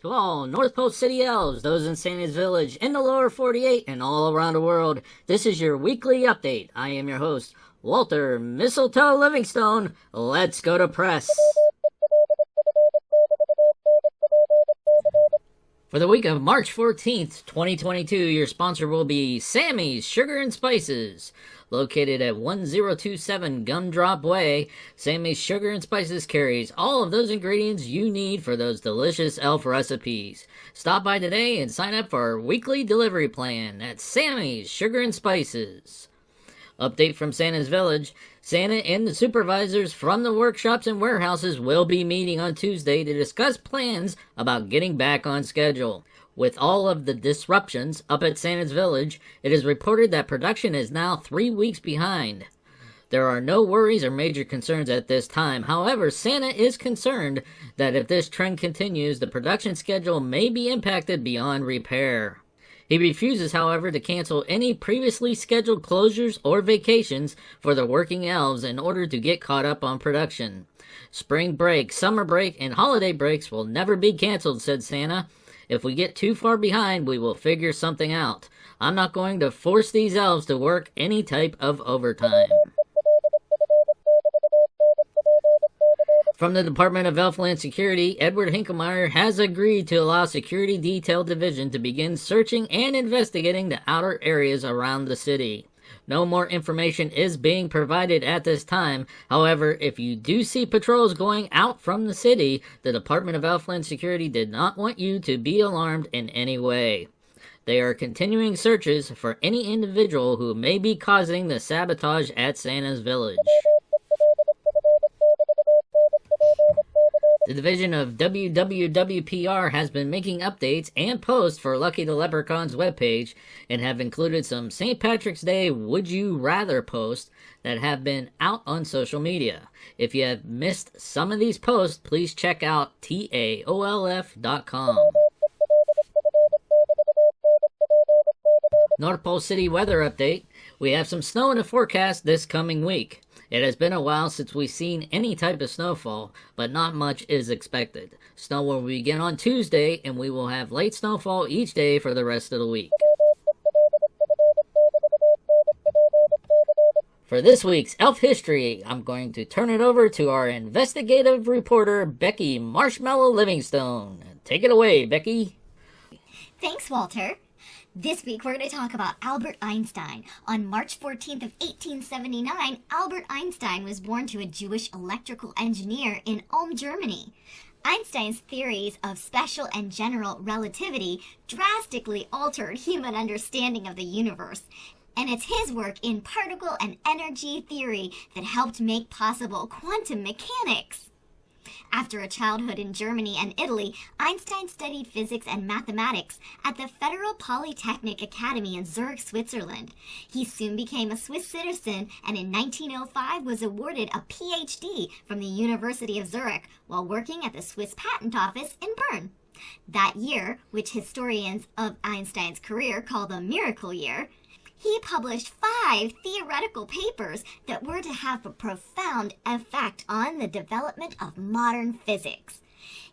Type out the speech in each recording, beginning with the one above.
To all North Pole City Elves, those in Santa's Village, in the lower 48, and all around the world, this is your weekly update. I am your host, Walter Mistletoe Livingstone. Let's go to press. For the week of March 14th, 2022, your sponsor will be Sammy's Sugar and Spices. Located at 1027 Gumdrop Way, Sammy's Sugar and Spices carries all of those ingredients you need for those delicious elf recipes. Stop by today and sign up for our weekly delivery plan at Sammy's Sugar and Spices. Update from Santa's Village. Santa and the supervisors from the workshops and warehouses will be meeting on Tuesday to discuss plans about getting back on schedule. With all of the disruptions up at Santa's Village, it is reported that production is now 3 weeks behind. There are no worries or major concerns at this time. However, Santa is concerned that if this trend continues, the production schedule may be impacted beyond repair. He refuses, however, to cancel any previously scheduled closures or vacations for the working elves in order to get caught up on production. Spring break, summer break, and holiday breaks will never be canceled, said Santa. If we get too far behind, we will figure something out. I'm not going to force these elves to work any type of overtime. From the Department of Elfland Security, Edward Hinklemeyer has agreed to allow Security Detail Division to begin searching and investigating the outer areas around the city. No more information is being provided at this time. However, if you do see patrols going out from the city, the Department of Elfland Security did not want you to be alarmed in any way. They are continuing searches for any individual who may be causing the sabotage at Santa's Village. The division of WWWPR has been making updates and posts for Lucky the Leprechaun's webpage and have included some St. Patrick's Day Would You Rather posts that have been out on social media. If you have missed some of these posts, please check out TAOLF.com. North Pole City weather update. We have some snow in the forecast this coming week. It has been a while since we've seen any type of snowfall, but not much is expected. Snow will begin on Tuesday, and we will have late snowfall each day for the rest of the week. For this week's Elf History, I'm going to turn it over to our investigative reporter, Becky Marshmallow Livingstone. Take it away, Becky. Thanks, Walter. This week we're going to talk about Albert Einstein. On March 14th of 1879, Albert Einstein was born to a Jewish electrical engineer in Ulm, Germany. Einstein's theories of special and general relativity drastically altered human understanding of the universe. And it's his work in particle and energy theory that helped make possible quantum mechanics. After a childhood in Germany and Italy, Einstein studied physics and mathematics at the Federal Polytechnic Academy in Zurich, Switzerland. He soon became a Swiss citizen and in 1905 was awarded a PhD from the University of Zurich while working at the Swiss Patent Office in Bern. That year, which historians of Einstein's career call the miracle year, he published 5 theoretical papers that were to have a profound effect on the development of modern physics.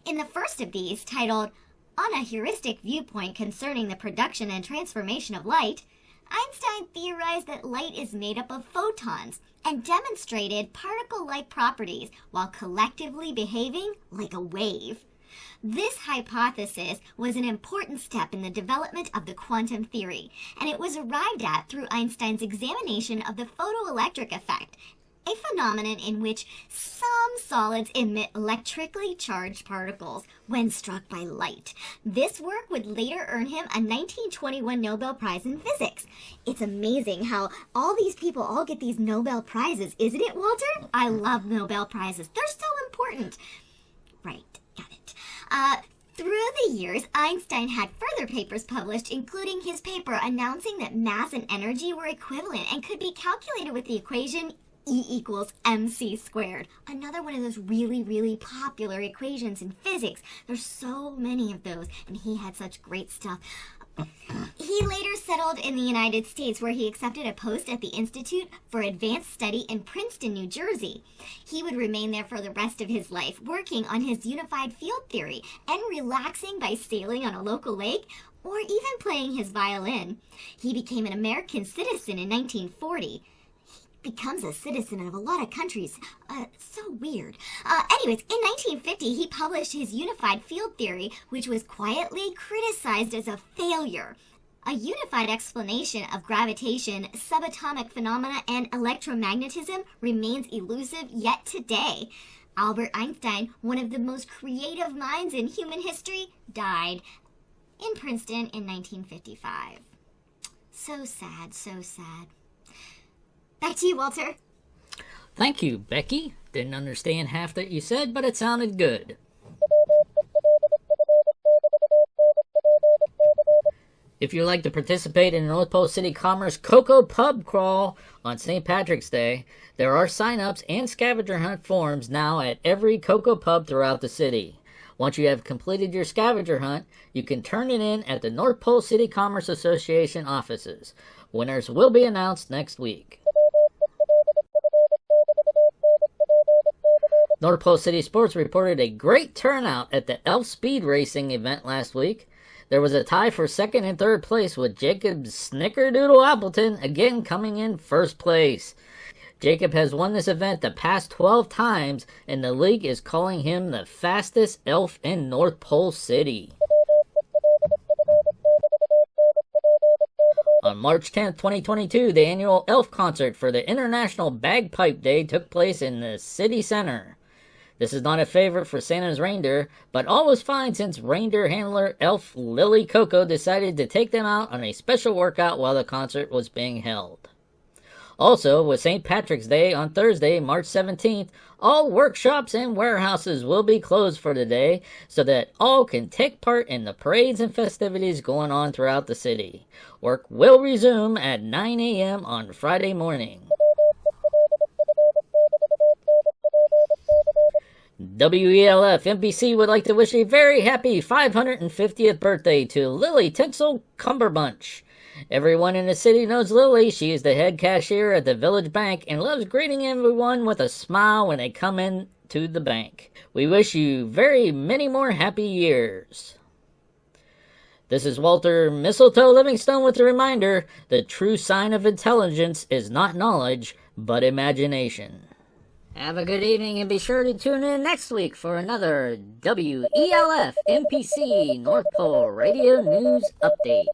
In the first of these, titled On a Heuristic Viewpoint Concerning the Production and Transformation of Light, Einstein theorized that light is made up of photons and demonstrated particle-like properties while collectively behaving like a wave. This hypothesis was an important step in the development of the quantum theory, and it was arrived at through Einstein's examination of the photoelectric effect, a phenomenon in which some solids emit electrically charged particles when struck by light. This work would later earn him a 1921 Nobel Prize in Physics. It's amazing how all these people all get these Nobel Prizes, isn't it, Walter? I love Nobel Prizes. They're so important. Right. Through the years, Einstein had further papers published, including his paper announcing that mass and energy were equivalent and could be calculated with the equation E equals mc squared. Another one of those really, really popular equations in physics. There's so many of those, and he had such great stuff. He later settled in the United States, where he accepted a post at the Institute for Advanced Study in Princeton, New Jersey. He would remain there for the rest of his life, working on his unified field theory and relaxing by sailing on a local lake or even playing his violin. He became an American citizen in 1940. Becomes a citizen of a lot of countries. So weird. Anyways, in 1950, he published his unified field theory, which was quietly criticized as a failure. A unified explanation of gravitation, subatomic phenomena, and electromagnetism remains elusive yet today. Albert Einstein, one of the most creative minds in human history, died in Princeton in 1955. So sad, so sad. Back to you, Walter. Thank you, Becky. Didn't understand half that you said, but it sounded good. If you'd like to participate in the North Pole City Commerce Cocoa Pub Crawl on St. Patrick's Day, there are sign-ups and scavenger hunt forms now at every Cocoa Pub throughout the city. Once you have completed your scavenger hunt, you can turn it in at the North Pole City Commerce Association offices. Winners will be announced next week. North Pole City Sports reported a great turnout at the Elf Speed Racing event last week. There was a tie for second and third place, with Jacob Snickerdoodle Appleton again coming in first place. Jacob has won this event the past 12 times, and the league is calling him the fastest elf in North Pole City. On March 10th, 2022, the annual elf concert for the International Bagpipe Day took place in the city center. This is not a favorite for Santa's reindeer, but all was fine since reindeer handler elf Lily Coco decided to take them out on a special workout while the concert was being held. Also, with St. Patrick's Day on Thursday, March 17th, all workshops and warehouses will be closed for the day so that all can take part in the parades and festivities going on throughout the city. Work will resume at 9 a.m. on Friday morning. WELF NPC would like to wish a very happy 550th birthday to Lily Tinsel Cumberbunch. Everyone in the city knows Lily. She is the head cashier at the village bank and loves greeting everyone with a smile when they come in to the bank. We wish you very many more happy years. This is Walter Mistletoe Livingstone with a reminder: the true sign of intelligence is not knowledge, but imagination. Have a good evening and be sure to tune in next week for another WELF NPC North Pole Radio News Update.